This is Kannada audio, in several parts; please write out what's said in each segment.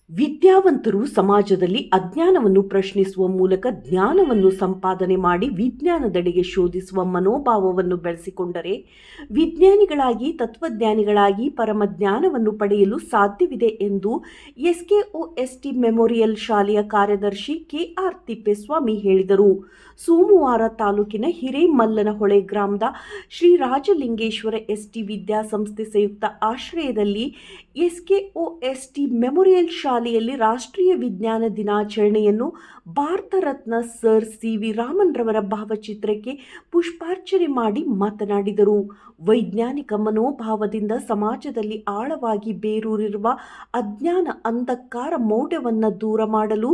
ವಿದ್ಯಾವಂತರು ಸಮಾಜದಲ್ಲಿ ಅಜ್ಞಾನವನ್ನು ಪ್ರಶ್ನಿಸುವ ಮೂಲಕ ಜ್ಞಾನವನ್ನು ಸಂಪಾದನೆ ಮಾಡಿ ವಿಜ್ಞಾನದೆಡೆಗೆ ಶೋಧಿಸುವ ಮನೋಭಾವವನ್ನು ಬೆಳೆಸಿಕೊಂಡರೆ ವಿಜ್ಞಾನಿಗಳಾಗಿ ತತ್ವಜ್ಞಾನಿಗಳಾಗಿ ಪರಮಜ್ಞಾನವನ್ನು ಪಡೆಯಲು ಸಾಧ್ಯವಿದೆ ಎಂದು ಎಸ್ಕೆಒಎಸ್ಟಿ ಮೆಮೋರಿಯಲ್ ಶಾಲೆಯ ಕಾರ್ಯದರ್ಶಿ ಕೆಆರ್ ತಿಪ್ಪೇಸ್ವಾಮಿ ಹೇಳಿದರು. ಸೋಮವಾರ ತಾಲೂಕಿನ ಹಿರೇಮಲ್ಲನಹೊಳೆ ಗ್ರಾಮದ ಶ್ರೀ ರಾಜಲಿಂಗೇಶ್ವರ ಎಸ್ಟಿ ವಿದ್ಯಾಸಂಸ್ಥೆ ಸಂಯುಕ್ತ ಆಶ್ರಯದಲ್ಲಿ ಎಸ್ಕೆಒಎಸ್ಟಿ ಮೆಮೋರಿಯಲ್ ಶಾಲೆಯಲ್ಲಿ ರಾಷ್ಟ್ರೀಯ ವಿಜ್ಞಾನ ದಿನಾಚರಣೆಯನ್ನು ಭಾರತ ರತ್ನ ಸರ್ ಸಿ.ವಿ. ರಾಮನ್ ರವರ ಭಾವಚಿತ್ರಕ್ಕೆ ಪುಷ್ಪಾರ್ಚನೆ ಮಾಡಿ ಮಾತನಾಡಿದರು. ವೈಜ್ಞಾನಿಕ ಮನೋಭಾವದಿಂದ ಸಮಾಜದಲ್ಲಿ ಆಳವಾಗಿ ಬೇರೂರಿರುವ ಅಜ್ಞಾನ ಅಂಧಕಾರ ಮೌಢ್ಯವನ್ನು ದೂರ ಮಾಡಲು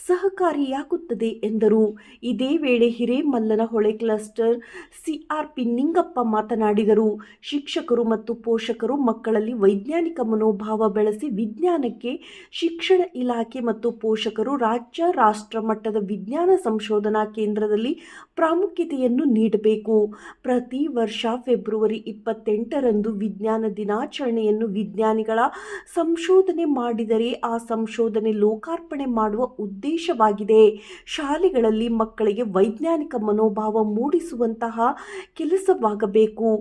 ಸಹಕಾರಿಯಾಗುತ್ತದೆ ಎಂದರು. ಇದೇ ವೇಳೆ ಹಿರೇಮಲ್ಲನಹೊಳೆ ಕ್ಲಸ್ಟರ್ ಸಿಆರ್ಪಿ ನಿಂಗಪ್ಪ ಮಾತನಾಡಿದರು. ಶಿಕ್ಷಕರು ಮತ್ತು ಪೋಷಕರು ಮಕ್ಕಳಲ್ಲಿ ವೈಜ್ಞಾನಿಕ ಮನೋಭಾವ ಬೆಳೆಸಿ ವಿಜ್ಞಾನಕ್ಕೆ ಶಿಕ್ಷಣ ಇಲಾಖೆ ಮತ್ತು ಪೋಷಕರು ರಾಜ್ಯ ರಾಷ್ಟ್ರ ಮಟ್ಟದ ವಿಜ್ಞಾನ ಸಂಶೋಧನಾ ಕೇಂದ್ರದಲ್ಲಿ ಪ್ರಾಮುಖ್ಯತೆಯನ್ನು ನೀಡಬೇಕು. ಪ್ರತಿ ವರ್ಷ ಫೆಬ್ರವರಿ 28ರಂದು ವಿಜ್ಞಾನ ದಿನಾಚರಣೆಯನ್ನು ವಿಜ್ಞಾನಿಗಳ ಸಂಶೋಧನೆ ಮಾಡಿದರೆ ಆ ಸಂಶೋಧನೆ ಲೋಕಾರ್ಪಣೆ ಮಾಡುವ ಉದ್ದೇಶವಾಗಿದೆ. ಶಾಲೆಗಳಲ್ಲಿ ಮಕ್ಕಳಿಗೆ ವೈಜ್ಞಾನಿಕ ಮನೋಭಾವ ಮೂಡಿಸುವಂತಹ ಕೆಲಸವಾಗಬೇಕು.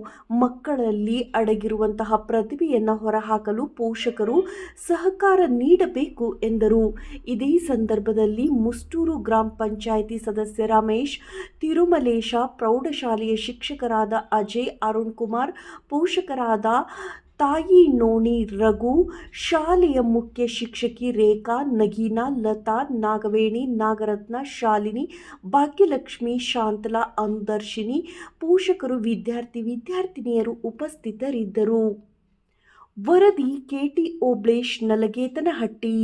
ಮಕ್ಕಳಲ್ಲಿ ಅಡಗಿರುವಂತಹ ಪ್ರತಿಭೆಯನ್ನು ಹೊರಹಾಕಲು ಪೋಷಕರು ಸಹಕಾರ ನೀಡಬೇಕು ಎಂದರು. ಇದೇ ಸಂದರ್ಭದಲ್ಲಿ ಮುಷ್ಟೂರು ಗ್ರಾಮ ಪಂಚಾಯಿತಿ ಸದಸ್ಯ ರಮೇಶ್, ತಿರುಮಲೇಶ, ಪ್ರೌಢಶಾಲೆಯ ಶಿಕ್ಷಕರಾದ ಅಜಯ್, ಅರುಣ್ ಕುಮಾರ್, ಪೋಷಕರಾದ ತಾಯಿ ನೋಣಿ ರಘು, ಶಾಲೆಯ ಮುಖ್ಯ ಶಿಕ್ಷಕಿ ರೇಖಾ, ನಗೀನಾ, ಲತಾ, ನಾಗವೇಣಿ, ನಾಗರತ್ನ, ಶಾಲಿನಿ, ಭಾಗ್ಯಲಕ್ಷ್ಮಿ, ಶಾಂತಲಾ, ಅನುದರ್ಶಿನಿ, ಪೋಷಕರು, ವಿದ್ಯಾರ್ಥಿನಿಯರು ಉಪಸ್ಥಿತರಿದ್ದರು. ವರದಿ ಕೆಟಿ ಓಬ್ಳೇಶ್, ನಲಗೇತನಹಟ್ಟಿ.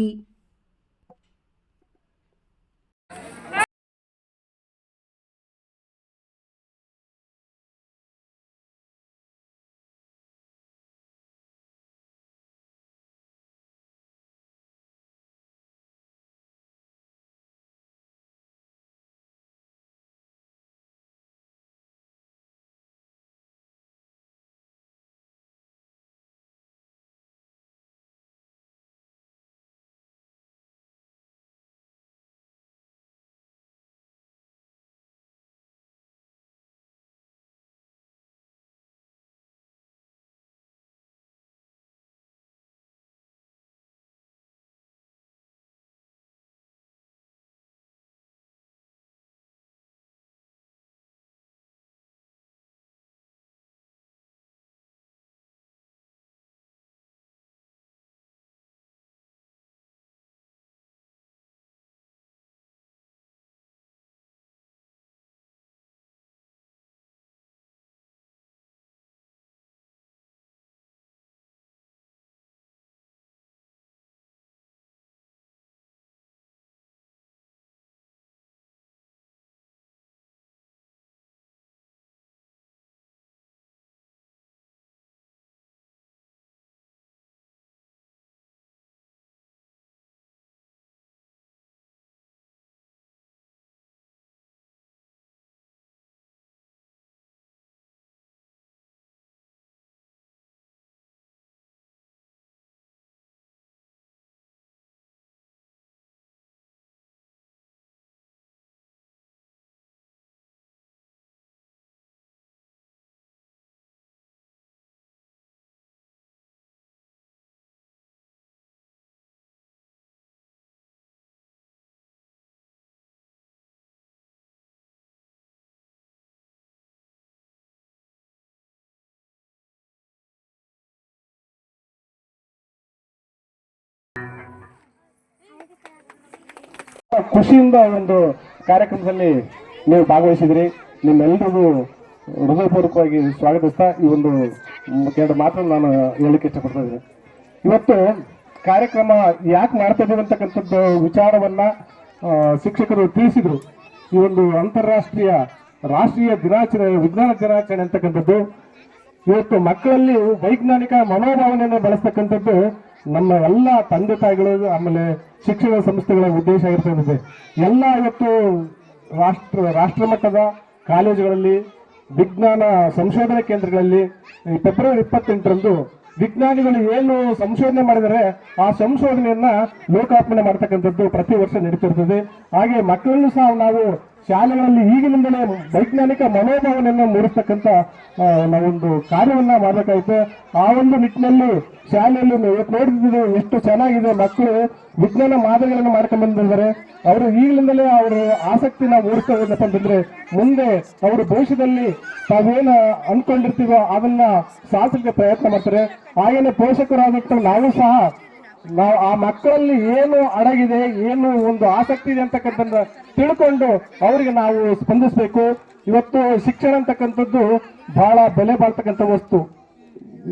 ಖುಷಿಯಿಂದ ಒಂದು ಕಾರ್ಯಕ್ರಮದಲ್ಲಿ ನೀವು ಭಾಗವಹಿಸಿದ್ರಿ. ನಿಮ್ಮೆಲ್ಲರಿಗೂ ಹೃದಯಪೂರ್ವಕವಾಗಿ ಸ್ವಾಗತಿಸ್ತಾ ಈ ಒಂದು ಎರಡು ಮಾತನ್ನು ನಾನು ಹೇಳಲಿಕ್ಕೆ ಇಷ್ಟಪಡ್ತಾ ಇದ್ದೀನಿ. ಇವತ್ತು ಕಾರ್ಯಕ್ರಮ ಯಾಕೆ ಮಾಡ್ತಾ ಇದ್ದೀವಿ ಅಂತಕ್ಕಂಥದ್ದು ವಿಚಾರವನ್ನ ಶಿಕ್ಷಕರು ತಿಳಿಸಿದ್ರು. ಈ ಒಂದು ಅಂತಾರಾಷ್ಟ್ರೀಯ ರಾಷ್ಟ್ರೀಯ ದಿನಾಚರಣೆ ವಿಜ್ಞಾನ ದಿನಾಚರಣೆ ಅಂತಕ್ಕಂಥದ್ದು ಇವತ್ತು ಮಕ್ಕಳಲ್ಲಿ ವೈಜ್ಞಾನಿಕ ಮನೋಭಾವನೆಯನ್ನು ಬೆಳೆಸ್ತಕ್ಕಂಥದ್ದು ನಮ್ಮ ಎಲ್ಲ ತಂದೆ ತಾಯಿಗಳು ಆಮೇಲೆ ಶಿಕ್ಷಣ ಸಂಸ್ಥೆಗಳ ಉದ್ದೇಶ ಆಗಿರ್ತದೆ. ಎಲ್ಲ ಇವತ್ತು ರಾಷ್ಟ್ರ ಮಟ್ಟದ ಕಾಲೇಜುಗಳಲ್ಲಿ ವಿಜ್ಞಾನ ಸಂಶೋಧನಾ ಕೇಂದ್ರಗಳಲ್ಲಿ ಫೆಬ್ರವರಿ 28ರಂದು ವಿಜ್ಞಾನಿಗಳು ಏನು ಸಂಶೋಧನೆ ಮಾಡಿದರೆ ಆ ಸಂಶೋಧನೆಯನ್ನ ಲೋಕಾರ್ಪಣೆ ಮಾಡ್ತಕ್ಕಂಥದ್ದು ಪ್ರತಿ ವರ್ಷ ನಡೀತಿರ್ತದೆ. ಹಾಗೆ ಮಕ್ಕಳನ್ನು ಸಹ ನಾವು ಶಾಲೆಗಳಲ್ಲಿ ಈಗಿನಿಂದಲೇ ವೈಜ್ಞಾನಿಕ ಮನೋಭಾವನೆಯನ್ನು ಮೂಡಿಸ್ತಕ್ಕಂಥ ನಾವೊಂದು ಕಾರ್ಯವನ್ನ ಮಾಡಬೇಕಾಗುತ್ತೆ. ಆ ಒಂದು ನಿಟ್ಟಿನಲ್ಲಿ ಶಾಲೆಯಲ್ಲಿ ಇವತ್ತು ನೋಡಿದ್ರೆ ಎಷ್ಟು ಚೆನ್ನಾಗಿದೆ, ಮಕ್ಕಳು ವಿಜ್ಞಾನ ಮಾದರಿಗಳನ್ನು ಮಾಡ್ಕೊಂಡು ಬಂದಿದ್ದಾರೆ. ಅವರು ಈಗಲಿಂದಲೇ ಅವರು ಆಸಕ್ತಿನ ಮೂಡಿಸ್ತಾ ಹೋದಪ್ಪ ಅಂತಂದ್ರೆ ಮುಂದೆ ಅವರು ಭವಿಷ್ಯದಲ್ಲಿ ತಾವೇನು ಅನ್ಕೊಂಡಿರ್ತೀವೋ ಅದನ್ನ ಸಾಧಿಸಲಿಕ್ಕೆ ಪ್ರಯತ್ನ ಮಾಡ್ತಾರೆ. ಹಾಗೇನೆ ಪೋಷಕರಾದಂಥ ನಾವು ಸಹ ಆ ಮಕ್ಕಳಲ್ಲಿ ಏನು ಅಡಗಿದೆ, ಏನು ಒಂದು ಆಸಕ್ತಿ ಇದೆ ಅಂತಕ್ಕಂಥ ತಿಳ್ಕೊಂಡು ಅವರಿಗೆ ನಾವು ಸ್ಪಂದಿಸಬೇಕು. ಇವತ್ತು ಶಿಕ್ಷಣ ಅಂತಕ್ಕಂಥದ್ದು ಬಹಳ ಬೆಲೆ ಬಾಳ್ತಕ್ಕಂಥ ವಸ್ತು.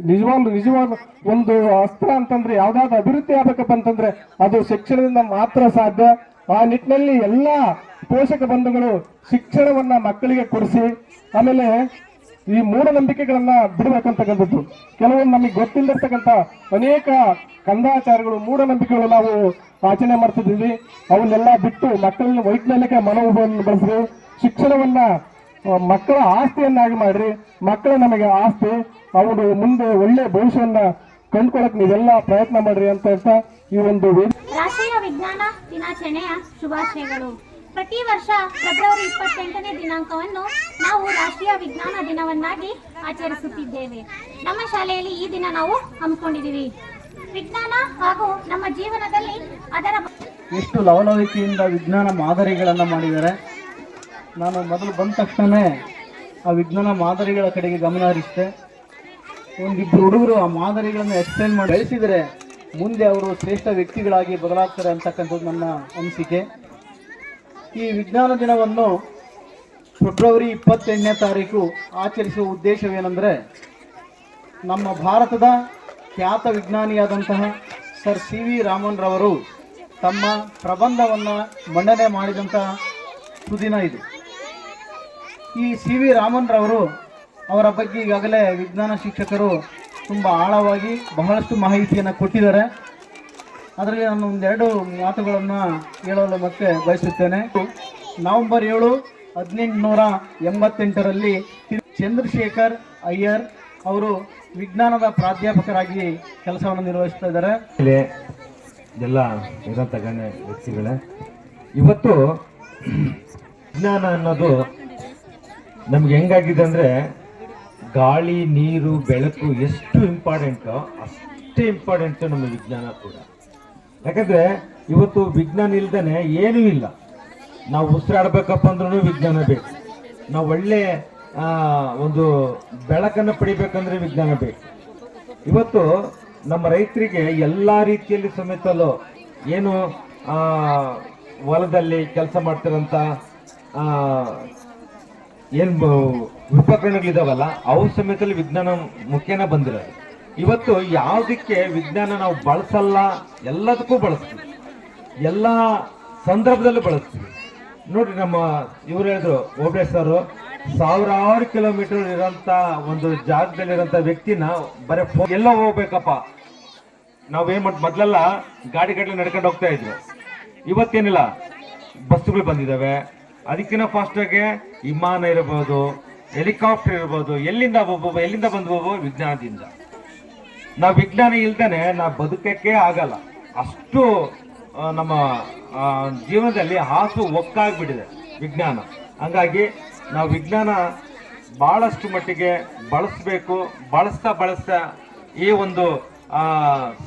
ನಿಜವಾದ ಒಂದು ಅಸ್ತ್ರ ಅಂತಂದ್ರೆ ಯಾವ್ದಾದ್ರು ಅಭಿವೃದ್ಧಿ ಆಗ್ಬೇಕಪ್ಪ ಅಂತಂದ್ರೆ ಅದು ಶಿಕ್ಷಣದಿಂದ ಮಾತ್ರ ಸಾಧ್ಯ. ಆ ನಿಟ್ಟಿನಲ್ಲಿ ಎಲ್ಲ ಪೋಷಕ ಬಂಧುಗಳು ಶಿಕ್ಷಣವನ್ನ ಮಕ್ಕಳಿಗೆ ಕೊಡಿಸಿ ಆಮೇಲೆ ಈ ಮೂಢನಂಬಿಕೆಗಳನ್ನ ಬಿಡಬೇಕಂತಕ್ಕಂಥದ್ದು. ಕೆಲವೊಂದು ನಮಗೆ ಗೊತ್ತಿಲ್ಲದಿರ್ತಕ್ಕಂಥ ಅನೇಕ ಕಂದಾಚಾರಗಳು ಮೂಢನಂಬಿಕೆಗಳು ನಾವು ಆಚರಣೆ ಮಾಡ್ತಿದ್ದೀವಿ. ಅವನ್ನೆಲ್ಲ ಬಿಟ್ಟು ಮಕ್ಕಳಲ್ಲಿ ವೈಜ್ಞಾನಿಕ ಮನೋಭಾವವನ್ನು ಬೆಳೆಸ್ರಿ. ಶಿಕ್ಷಣವನ್ನ ಮಕ್ಕಳ ಆಸ್ತಿಯನ್ನಾಗಿ ಮಾಡ್ರಿ. ಮಕ್ಕಳು ನಮಗೆ ಆಸ್ತಿ, ಅವರು ಮುಂದೆ ಒಳ್ಳೆ ಭವಿಷ್ಯವನ್ನ ಕಂಡುಕೊಳ್ಳಕ್ ನೀವೆಲ್ಲ ಪ್ರಯತ್ನ ಮಾಡ್ರಿ ಅಂತ ಹೇಳ್ತಾ ಈ ಒಂದು ರಾಷ್ಟ್ರೀಯ ವಿಜ್ಞಾನ ದಿನಾಚರಣೆಯ ಶುಭಾಶಯಗಳು. ಪ್ರತಿ ವರ್ಷ ಫೆಬ್ರವರಿ 28ನೇ ದಿನಾಂಕವನ್ನು ನಾವು ರಾಷ್ಟ್ರೀಯ ವಿಜ್ಞಾನ ದಿನವನ್ನಾಗಿ ಆಚರಿಸುತ್ತಿದ್ದೇವೆ. ನಮ್ಮ ಶಾಲೆಯಲ್ಲಿ ಈ ದಿನ ನಾವು ಹಮ್ಮಿಕೊಂಡಿದ್ದೀವಿ. ವಿಜ್ಞಾನ ಹಾಗೂ ನಮ್ಮ ಜೀವನದಲ್ಲಿ ಅದರ ಎಷ್ಟು ಲವಲವಿಕೆಯಿಂದ ವಿಜ್ಞಾನ ಮಾದರಿಗಳನ್ನು ಮಾಡಿದ್ದಾರೆ. ನಾನು ಮೊದಲು ಬಂದ ತಕ್ಷಣವೇ ಆ ವಿಜ್ಞಾನ ಮಾದರಿಗಳ ಕಡೆಗೆ ಗಮನ ಹರಿಸಿದೆ. ಒಂದಿಬ್ಬರು ಹುಡುಗರು ಆ ಮಾದರಿಗಳನ್ನು ಎಕ್ಸ್ಪ್ಲೇನ್ ಮಾಡಿ ಬೆಳೆಸಿದರೆ ಮುಂದೆ ಅವರು ಶ್ರೇಷ್ಠ ವ್ಯಕ್ತಿಗಳಾಗಿ ಬದಲಾಗ್ತಾರೆ ಅಂತಕ್ಕಂಥದ್ದು ನನ್ನ ಅನಿಸಿಕೆ. ಈ ವಿಜ್ಞಾನ ದಿನವನ್ನು ಫೆಬ್ರವರಿ 28ನೇ ತಾರೀಕು ಆಚರಿಸುವ ಉದ್ದೇಶವೇನೆಂದರೆ, ನಮ್ಮ ಭಾರತದ ಖ್ಯಾತ ವಿಜ್ಞಾನಿಯಾದಂತಹ ಸರ್ CV ರಾಮನ್ ರವರು ತಮ್ಮ ಪ್ರಬಂಧವನ್ನು ಮಂಡನೆ ಮಾಡಿದಂತಹ ಸುದಿನ ಇದು. ಈ CV ರಾಮನ್ ರವರು ಅವರ ಬಗ್ಗೆ ಈಗಾಗಲೇ ವಿಜ್ಞಾನ ಶಿಕ್ಷಕರು ತುಂಬ ಆಳವಾಗಿ ಬಹಳಷ್ಟು ಮಾಹಿತಿಯನ್ನು ಕೊಟ್ಟಿದ್ದಾರೆ. ಅದರಲ್ಲಿ ನಾನು ಒಂದೆರಡು ಮಾತುಗಳನ್ನು ಹೇಳಲು ಮತ್ತೆ ಬಯಸುತ್ತೇನೆ. ನವೆಂಬರ್ 7, 1888ರಲ್ಲಿ ಚಂದ್ರಶೇಖರ್ ಅಯ್ಯರ್ ಅವರು ವಿಜ್ಞಾನದ ಪ್ರಾಧ್ಯಾಪಕರಾಗಿ ಕೆಲಸವನ್ನು ನಿರ್ವಹಿಸ್ತಾ ಇದ್ದಾರೆ. ಎಲ್ಲ ಇರೋಂಥ ಗಣ್ಯ ವ್ಯಕ್ತಿಗಳೇ, ಇವತ್ತು ವಿಜ್ಞಾನ ಅನ್ನೋದು ನಮ್ಗೆ ಹೆಂಗಾಗಿದೆ ಅಂದರೆ, ಗಾಳಿ ನೀರು ಬೆಳಕು ಎಷ್ಟು ಇಂಪಾರ್ಟೆಂಟೋ ಅಷ್ಟೇ ಇಂಪಾರ್ಟೆಂಟು ನಮ್ಮ ವಿಜ್ಞಾನ ಕೂಡ. ಯಾಕಂದರೆ ಇವತ್ತು ವಿಜ್ಞಾನ ಇಲ್ದೇ ಏನೂ ಇಲ್ಲ. ನಾವು ಉಸಿರಾಡಬೇಕಪ್ಪ ಅಂದ್ರೂ ವಿಜ್ಞಾನ ಬೇಕು. ನಾವು ಒಳ್ಳೆ ಒಂದು ಬೆಳಕನ್ನು ಪಡಿಬೇಕಂದ್ರೆ ವಿಜ್ಞಾನ ಬೇಕು. ಇವತ್ತು ನಮ್ಮ ರೈತರಿಗೆ ಎಲ್ಲ ರೀತಿಯಲ್ಲಿ ಸಮೇತಲು ಏನು ಹೊಲದಲ್ಲಿ ಕೆಲಸ ಮಾಡ್ತಿರೋಂಥ ಏನು ಉಪಕರಣಗಳಿದಾವಲ್ಲ ಅವು ಸಮೇತಲ್ಲಿ ವಿಜ್ಞಾನ ಮುಖೇನ ಬಂದಿರೋದು. ಇವತ್ತು ಯಾವುದಕ್ಕೆ ವಿಜ್ಞಾನ ನಾವು ಬಳಸಲ್ಲ, ಎಲ್ಲದಕ್ಕೂ ಬಳಸ್ತೀವಿ, ಎಲ್ಲ ಸಂದರ್ಭದಲ್ಲೂ ಬಳಸ್ತೀವಿ. ನೋಡ್ರಿ, ನಮ್ಮ ಇವ್ರು ಹೇಳಿದ್ರು ಓಬಳೇಶ್ವರು, ಸಾವಿರಾರು ಕಿಲೋಮೀಟರ್ ಇರೋಂಥ ಒಂದು ಜಾಗದಲ್ಲಿರೋಂಥ ವ್ಯಕ್ತಿನ ಬರೀ ಎಲ್ಲೋ ಹೋಗ್ಬೇಕಪ್ಪ, ನಾವೇನ್ ಮೊದಲೆಲ್ಲ ಗಾಡಿ ನಡ್ಕೊಂಡು ಹೋಗ್ತಾ ಇದ್ವಿ. ಇವತ್ತೇನಿಲ್ಲ, ಬಸ್ಸುಗಳು ಬಂದಿದ್ದಾವೆ. ಅದಕ್ಕಿಂತ ಫಾಸ್ಟಾಗಿ ವಿಮಾನ ಇರಬಹುದು, ಹೆಲಿಕಾಪ್ಟರ್ ಇರ್ಬೋದು. ಎಲ್ಲಿಂದ ಬಂದ್ವು? ವಿಜ್ಞಾನದಿಂದ. ನಾವು ವಿಜ್ಞಾನ ಇಲ್ದೇನೆ ನಾವು ಬದುಕಕ್ಕೆ ಆಗಲ್ಲ. ಅಷ್ಟು ನಮ್ಮ ಜೀವನದಲ್ಲಿ ಹಾಸು ಒಕ್ಕಾಗ್ಬಿಟ್ಟಿದೆ ವಿಜ್ಞಾನ. ಹಂಗಾಗಿ ನಾವು ವಿಜ್ಞಾನ ಬಹಳಷ್ಟು ಮಟ್ಟಿಗೆ ಬಳಸಬೇಕು. ಬಳಸ್ತಾ ಈ ಒಂದು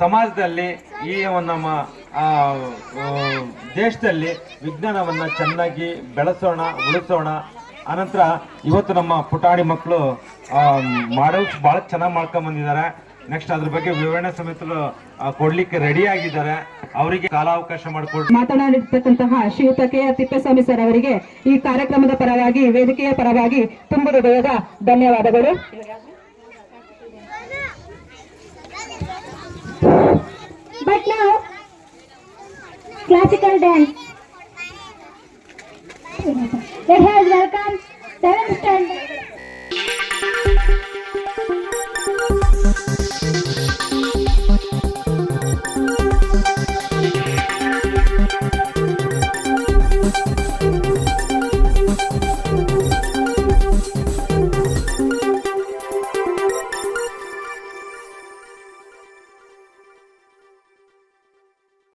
ಸಮಾಜದಲ್ಲಿ, ಈ ನಮ್ಮ ದೇಶದಲ್ಲಿ ವಿಜ್ಞಾನವನ್ನು ಚೆನ್ನಾಗಿ ಬೆಳೆಸೋಣ, ಉಳಿಸೋಣ. ಅನಂತರ ಇವತ್ತು ನಮ್ಮ ಪುಟಾಣಿ ಮಕ್ಕಳು ಮಾಡೋದು ಭಾಳ ಚೆನ್ನಾಗಿ ಮಾಡ್ಕೊಂಬಂದಿದ್ದಾರೆ. ನೆಕ್ಸ್ಟ್ ಅದ್ರ ಬಗ್ಗೆ ವಿವರಣೆ ಸಮೇತಲು ಕೊಡ್ಲಿಕ್ಕೆ ರೆಡಿ ಆಗಿದ್ದಾರೆ. ಅವರಿಗೆ ಕಾಲಾವಕಾಶ ಮಾಡಿಕೊಡಿ. ಮಾತನಾಡಿರ್ತಕ್ಕಂತಹ ಶ್ರೀಯುತ KR ತಿಪ್ಪೇಸ್ವಾಮಿ ಸರ್ ಅವರಿಗೆ ಈ ಕಾರ್ಯಕ್ರಮದ ಪರವಾಗಿ, ವೇದಿಕೆಯ ಪರವಾಗಿ ತುಂಬ ಹೃದಯದ ಧನ್ಯವಾದಗಳು. But now, classical dance. It has welcomed 7th standard